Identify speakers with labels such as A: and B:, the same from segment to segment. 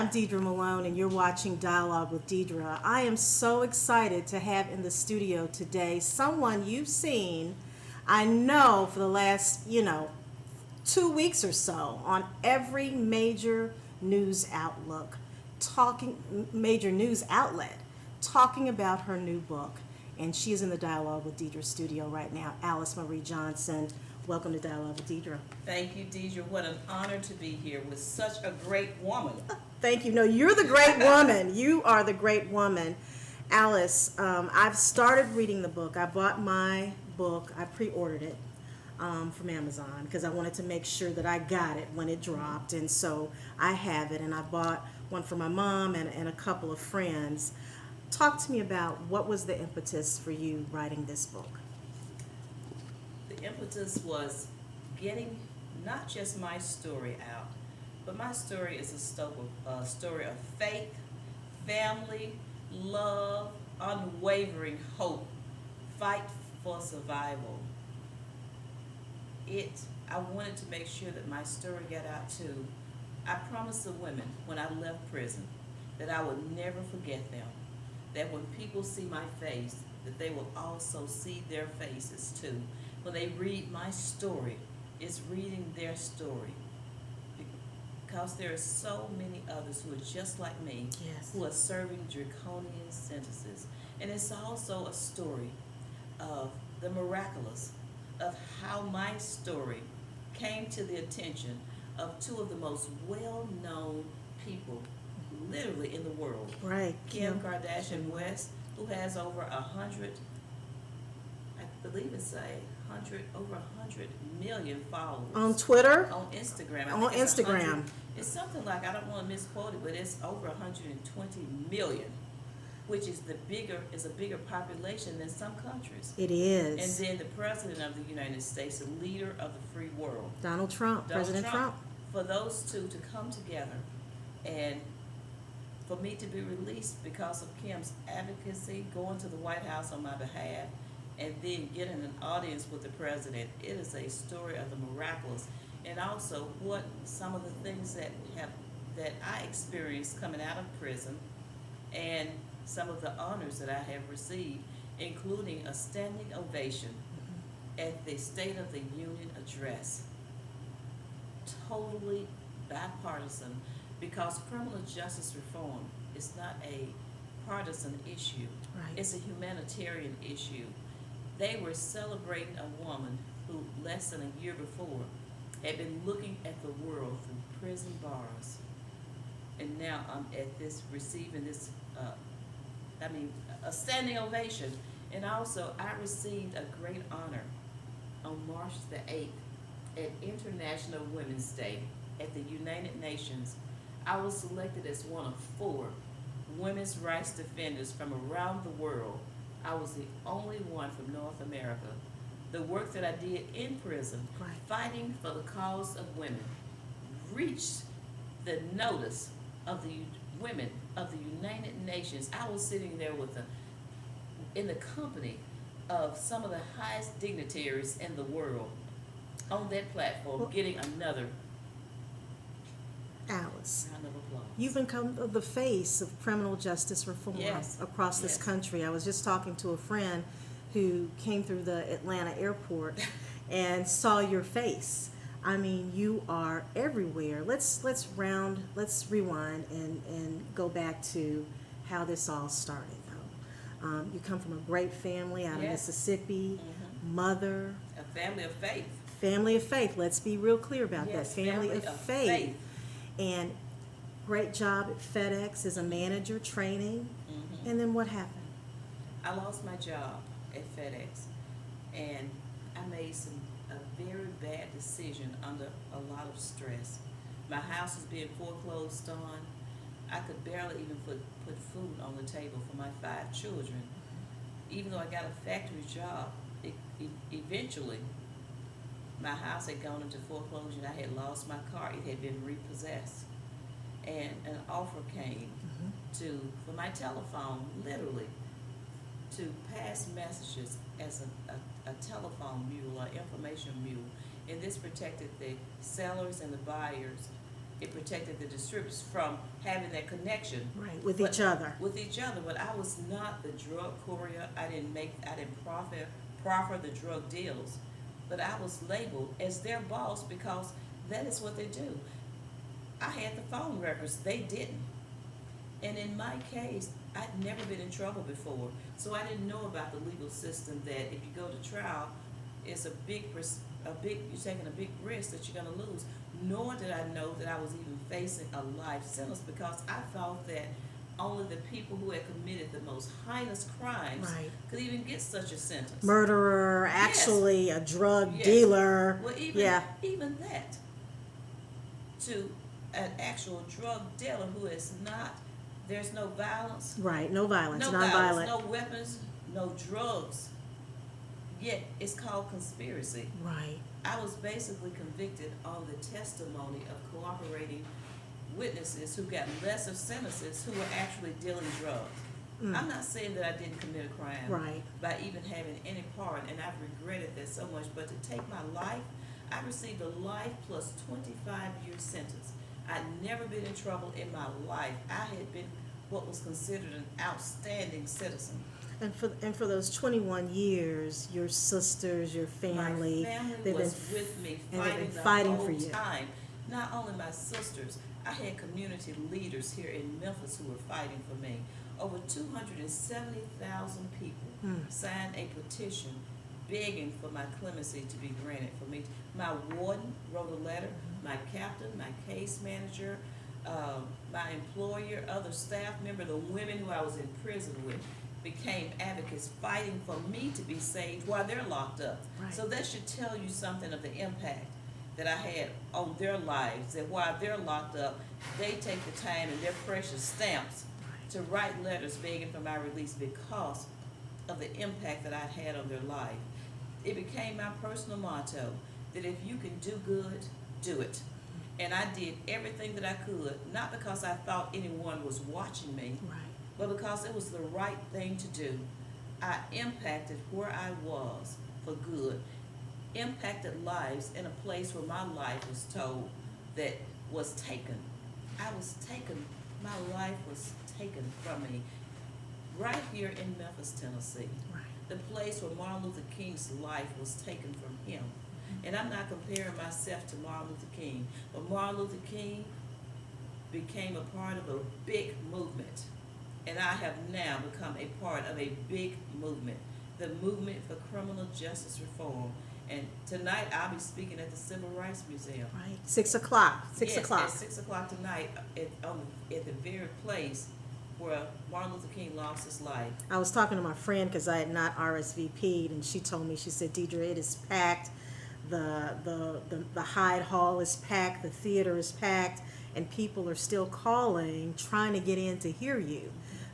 A: I'm Deidre Malone, and you're watching Dialogue with Deidre. I am so excited to have in the studio today someone you've seen, I know, for the last, 2 weeks or so on every major news outlet, talking about her new book. And she is in the Dialogue with Deidre studio right now, Alice Marie Johnson. Welcome to Dialogue with Deidre.
B: Thank you, Deidre. What an honor to be here with such a great woman.
A: Thank you. No, you're the great woman. You are the great woman. Alice, I've started reading the book. I bought my book. I pre-ordered it from Amazon because I wanted to make sure that I got it when it dropped. And so I have it. And I bought one for my mom and a couple of friends. Talk to me about what was the impetus for you writing this book?
B: The impetus was getting not just my story out, but my story is a story of faith, family, love, unwavering hope, fight for survival. I wanted to make sure that my story got out too. I promised the women when I left prison that I would never forget them, that when people see my face, that they will also see their faces too. When they read my story, it's reading their story. Because there are so many others who are just like me,
A: Yes.
B: who are serving draconian sentences. And it's also a story of the miraculous, of how my story came to the attention of two of the most well-known people literally in the world.
A: Right.
B: Kim Kardashian West, who has over 100, I believe it's over 100 million followers.
A: On Twitter?
B: On Instagram.
A: On Instagram.
B: It's something like, I don't want to misquote it, but it's over 120 million, which is a bigger population than some countries.
A: It is.
B: And then the President of the United States, the leader of the free world.
A: Donald Trump. President Trump.
B: For those two to come together and for me to be released because of Kim's advocacy, going to the White House on my behalf, and then getting an audience with the president, it is a story of the miraculous. And also what some of the things that I experienced coming out of prison, and some of the honors that I have received, including a standing ovation at the State of the Union address. Totally bipartisan, because criminal justice reform is not a partisan issue.
A: Right.
B: It's a humanitarian issue. They were celebrating a woman who less than a year before had been looking at the world through prison bars. And now I'm at this, receiving this, a standing ovation. And also I received a great honor on March the 8th at International Women's Day at the United Nations. I was selected as one of 4 women's rights defenders from around the world. I was the only one from North America. The work that I did in prison,
A: Right.
B: fighting for the cause of women, reached the notice of the women of the United Nations. I was sitting there in the company of some of the highest dignitaries in the world on that platform, getting another
A: Alice,
B: round of applause.
A: you've become the face of criminal justice reform
B: Yes.
A: across this
B: Yes.
A: country. I was just talking to a friend who came through the Atlanta airport and saw your face. I mean, you are everywhere. Let's rewind and go back to how this all started, though. You come from a great family out of
B: Yes.
A: Mississippi,
B: Mhm.
A: mother,
B: A family of faith.
A: family of faith. Let's be real clear about
B: Yes,
A: that. Family of faith. And great job at FedEx as a manager, training.
B: Mhm.
A: And then what happened?
B: I lost my job at FedEx, and I made a very bad decision under a lot of stress. My house was being foreclosed on. I could barely even put food on the table for my 5 children. Even though I got a factory job, eventually my house had gone into foreclosure and I had lost my car. It had been repossessed. And an offer came for my telephone, literally, to pass messages as a telephone mule or information mule. And this protected the sellers and the buyers It protected the distributors from having that connection.
A: Right, with
B: But-
A: each other.
B: With each other, but I was not the drug courier. I didn't proffer the drug deals, but I was labeled as their boss because that is what they do. I had the phone records, they didn't. And in my case, I'd never been in trouble before, so I didn't know about the legal system that if you go to trial, it's you're taking a big risk that you're gonna lose. Nor did I know that I was even facing a life sentence because I thought that only the people who had committed the most heinous crimes
A: Right.
B: could even get such a sentence.
A: Murderer, actually a drug
B: Yes.
A: dealer.
B: Well, even that, to an actual drug dealer who is not, there's no violence,
A: Right, no violence,
B: no
A: non-violent.
B: no weapons, no drugs, yet it's called conspiracy.
A: Right.
B: I was basically convicted on the testimony of cooperating witnesses who got lesser sentences who were actually dealing drugs. I'm not saying that I didn't commit a crime
A: Right.
B: by even having any part, and I've regretted that so much, but to take my life, I received a life plus 25-year sentence. I'd never been in trouble in my life. I had been what was considered an outstanding citizen.
A: And for those 21 years, your sisters, your family,
B: My family
A: they've
B: was
A: been
B: with me,
A: and they've been
B: fighting the
A: fighting
B: whole
A: for you.
B: time. Not only my sisters, I had community leaders here in Memphis who were fighting for me. Over 270,000 people signed a petition begging for my clemency to be granted for me. My warden wrote a letter, my captain, my case manager, my employer, other staff member, the women who I was in prison with became advocates fighting for me to be saved while they're locked up.
A: Right.
B: So that should tell you something of the impact that I had on their lives, that while they're locked up, they take the time and their precious stamps to write letters begging for my release because of the impact that I had on their life. It became my personal motto that if you can do good, do it. And I did everything that I could, not because I thought anyone was watching me,
A: Right.
B: but because it was the right thing to do. I impacted where I was for good, impacted lives in a place where my life was told that was taken. I was taken, my life was taken from me right here in Memphis, Tennessee.
A: Right.
B: The place where Martin Luther King's life was taken from him. And I'm not comparing myself to Martin Luther King, but Martin Luther King became a part of a big movement. And I have now become a part of a big movement, the movement for criminal justice reform. And tonight I'll be speaking at the Civil Rights Museum.
A: Right. 6 o'clock. 6
B: Yes,
A: o'clock.
B: at 6 o'clock tonight at the very place where Martin Luther King lost his life.
A: I was talking to my friend because I had not RSVP'd, and she told me, she said, Deidre, it is packed. The Hyde Hall is packed. The theater is packed. And people are still calling, trying to get in to hear you.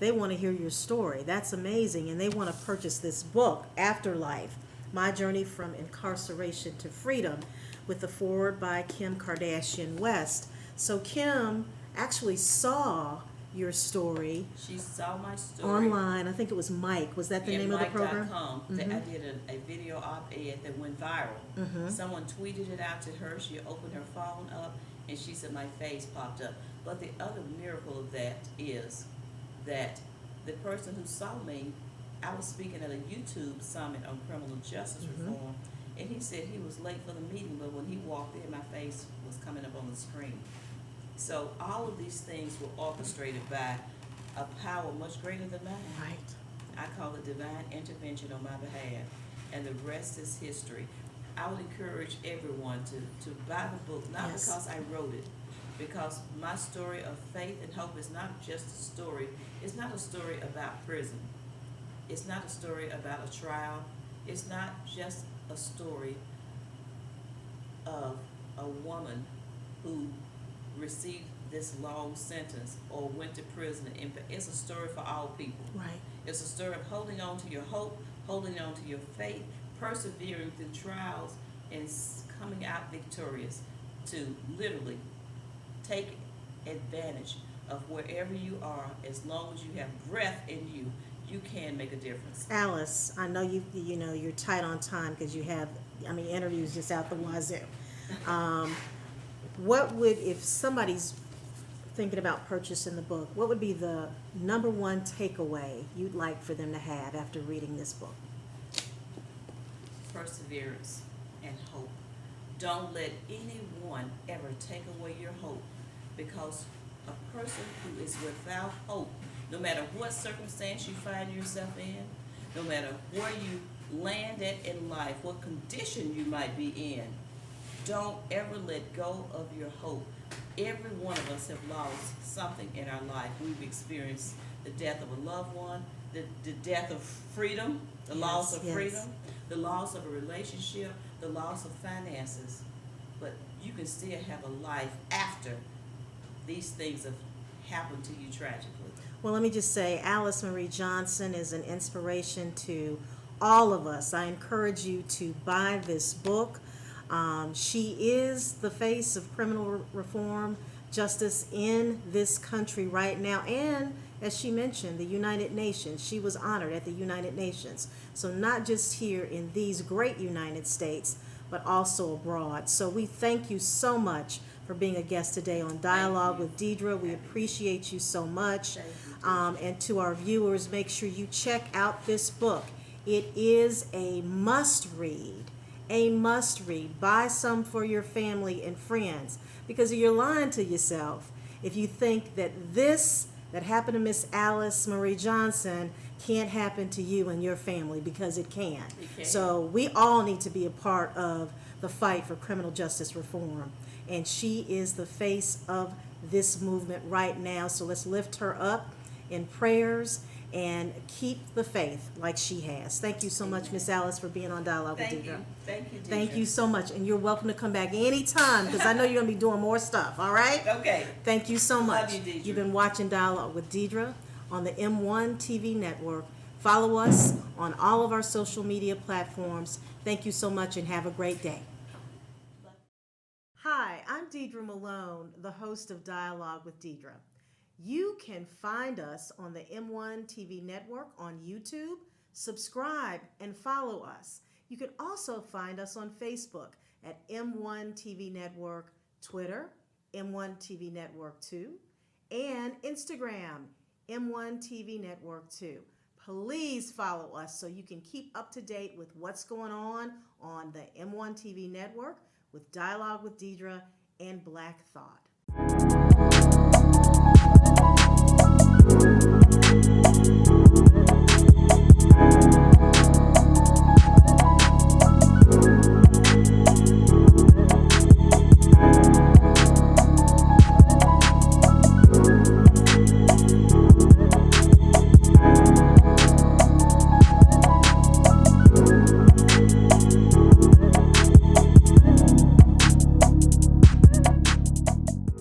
A: They want to hear your story. That's amazing. And they want to purchase this book, Afterlife, My Journey from Incarceration to Freedom, with the foreword by Kim Kardashian West. So Kim actually saw your story
B: She saw my story.
A: online. I think it was Mike. Was that the name of the program?
B: Mike.com. I did a video op-ed that went viral. Someone tweeted it out to her. She opened her phone up, and she said my face popped up. But the other miracle of that is that the person who saw me, I was speaking at a YouTube summit on criminal justice reform, and he said he was late for the meeting, but when he walked in, my face was coming up on the screen. So all of these things were orchestrated by a power much greater than mine.
A: Right.
B: I call it divine intervention on my behalf, and the rest is history. I would encourage everyone to buy the book, not
A: Yes.
B: because I wrote it, because my story of faith and hope is not just a story. It's not a story about prison. It's not a story about a trial. It's not just a story of a woman who received this long sentence or went to prison. It's a story for all people.
A: Right.
B: It's a story of holding on to your hope, holding on to your faith, persevering through trials, and coming out victorious to literally take advantage of wherever you are. As long as you have breath in you, you can make a difference.
A: Alice, I know you know you're tight on time because you have, interviews just out the wazoo. what would, if somebody's thinking about purchasing the book, what would be the number one takeaway you'd like for them to have after reading this book?
B: Perseverance and hope. Don't let anyone ever take away your hope, because a person who is without hope, no matter what circumstance you find yourself in, no matter where you land at in life, what condition you might be in, don't ever let go of your hope. Every one of us have lost something in our life. We've experienced the death of a loved one, the death of freedom, the loss of freedom, the loss of a relationship, the loss of finances. But you can still have a life after these things have happened to you tragically.
A: Well, let me just say, Alice Marie Johnson is an inspiration to all of us. I encourage you to buy this book. She is the face of criminal reform justice in this country right now, and as she mentioned, the United Nations. She was honored at the United Nations. So not just here in these great United States, but also abroad. So we thank you so much for being a guest today on Dialogue with Deidre. We appreciate you so much. And to our viewers, make sure you check out this book. It is a must read. A must read. Buy some for your family and friends, because you're lying to yourself if you think that this that happened to Miss Alice Marie Johnson can't happen to you and your family, because it can. So we all need to be a part of the fight for criminal justice reform. And she is the face of this movement right now. So let's lift her up in prayers and keep the faith like she has. Thank you so much, Miss Alice, for being on Dialogue with Deidre.
B: Thank you, Deidre.
A: Thank you so much. And you're welcome to come back anytime, because I know you're going to be doing more stuff, all right?
B: Okay.
A: Thank you so much.
B: Love you, Deidre.
A: You've been watching Dialogue with Deidre on the M1 TV network. Follow us on all of our social media platforms. Thank you so much and have a great day. Hi, I'm Deidre Malone, the host of Dialogue with Deidre. You can find us on the M1 TV network on YouTube. Subscribe and follow us. You can also find us on Facebook at M1 TV Network, Twitter, M1 TV Network 2, and Instagram, M1 TV Network 2. Please follow us so you can keep up to date with what's going on the M1 TV network with Dialogue with Deidre and Black Thought.